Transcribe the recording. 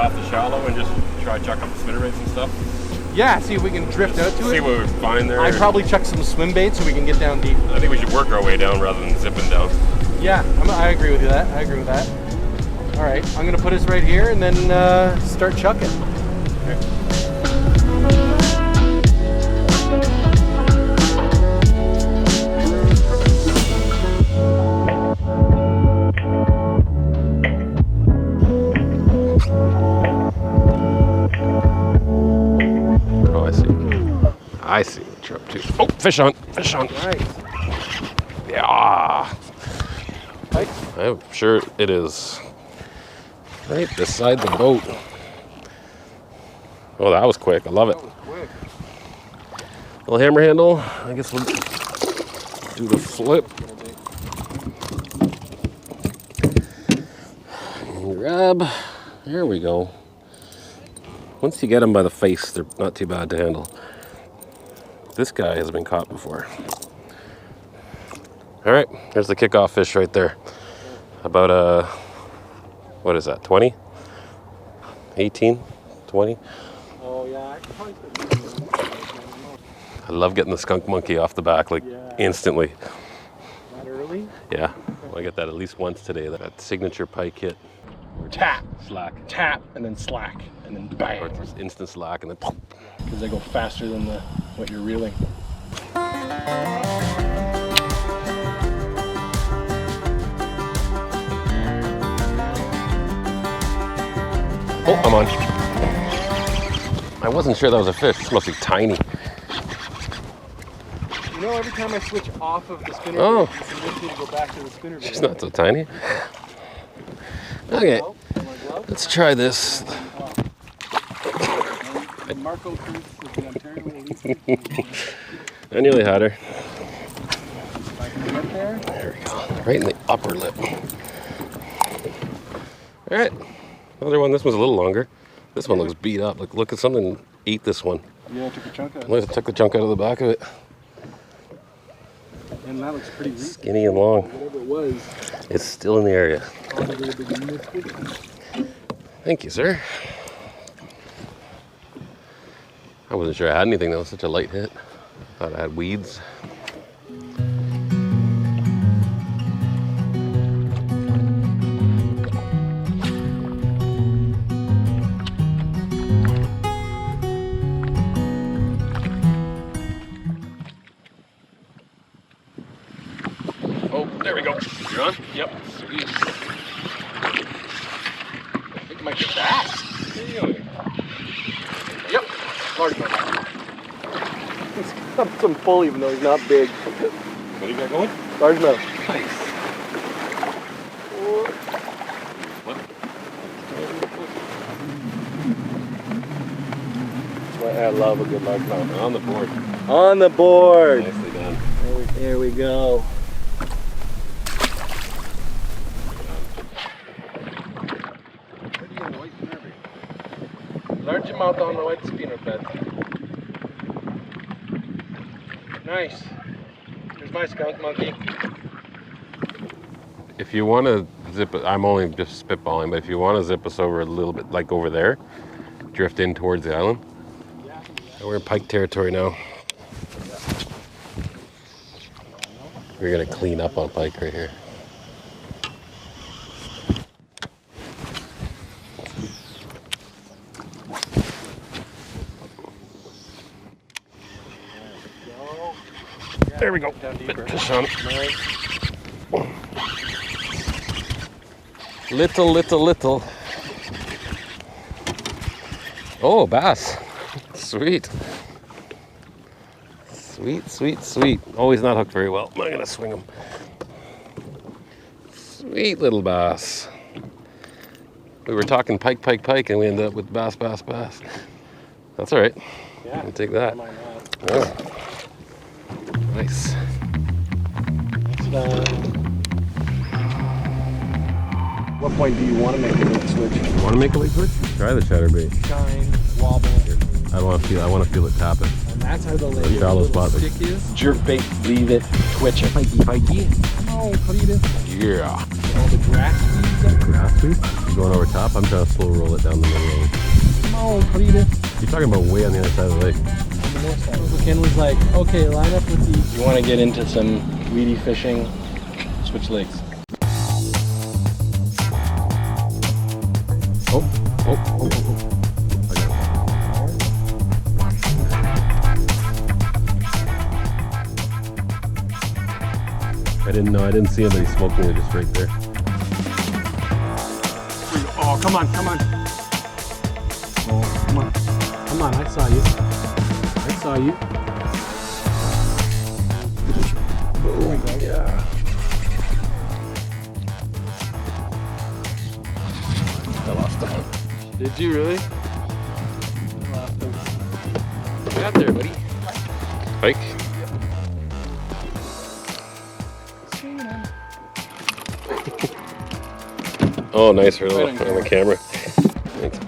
off the shallow and just try chuck up the spinnerbaits and stuff? Yeah, see if we can drift out to it. See what we find there. I'd probably chuck some swim bait so we can get down deep. I think we should work our way down rather than zipping down. Yeah, I agree with you that. I agree with that. All right, I'm gonna put us right here and then start chucking. Okay. I see what you're up to. Oh, fish on, fish on. Right. Yeah. Pike? I'm sure it is. Right beside the boat. Oh, that was quick. I love it. That was quick. Little hammer handle. I guess we'll do the flip. And grab. There we go. Once you get them by the face, they're not too bad to handle. This guy has been caught before. All right, here's the kickoff fish right there. About what is that, 20? 18, 20? Oh yeah, I love getting the skunk monkey off the back like instantly. That early? Yeah, I get that at least once today, that signature pike hit. Tap, Slack. tap, and then slack, and then bang. Or just instant slack and then Because they go faster than what you're reeling. oh, I'm on. I wasn't sure that was a fish. This must be tiny. You know, every time I switch off of the spinner, Oh. it's convinced me to go back to the spinner. She's not so tiny. Okay, let's try this. Marco Cruz with the Ontario Elite. I nearly had her. There. There we go. Right in the upper lip. All right, another one. This one's a little longer. This one looks beat up. Look at something ate this one. Yeah, I took a chunk out. I took the chunk out of the back of it. And that looks pretty recent. Skinny and long. Whatever it was. It's still in the area. Probably a big unit. Thank you, sir. I wasn't sure I had anything. That was such a light hit. Thought I had weeds. Oh, there we go. You're on? Yep. Sweet. I think it might be bass. Yep. Largemouth. He's got some pull even though he's not big. What do you got going? Largemouth. Nice. What? That's why I love a good largemouth. On the board. On the board. Nicely done. There we go. Largemouth on the white spinner bed. Nice. There's my skunk monkey. If you want to zip it, I'm only just spitballing, but if you want to zip us over a little bit, like over there, drift in towards the island. Yeah. We're in Pike territory now. We're gonna clean up on Pike right here. There we go. Bit fish on. Little. Oh, bass. Sweet. Sweet. Always not hooked very well. I'm not gonna swing them. Sweet little bass. We were talking pike, and we ended up with bass. That's all right. Yeah. I'll take that. Why not? Oh. Nice. What point do you want to make a late switch? Want to make a late switch? Try the chatterbait. Shine, wobble. I want to feel it tap it. And that's how the The late shallow spot. stick is. Jerk bait, leave it, twitch it. Pikey. Oh, put it in. Yeah. All the grass weeds up. Grass weed? You going over top. I'm trying to slow roll it down the middle. Oh, what do you do? You're talking about way on the other side of the lake. So Ken was like, okay, line up with the... You want to get into some weedy fishing? Switch legs. Oh. I didn't know. I didn't see anybody smoking it just right there. Oh, come on. Oh, come on. Come on, I saw you. Oh, yeah. I lost the one. Did you really? I lost him. Get out there, buddy. Pike? Oh, nice hurdle on the camera. Thanks.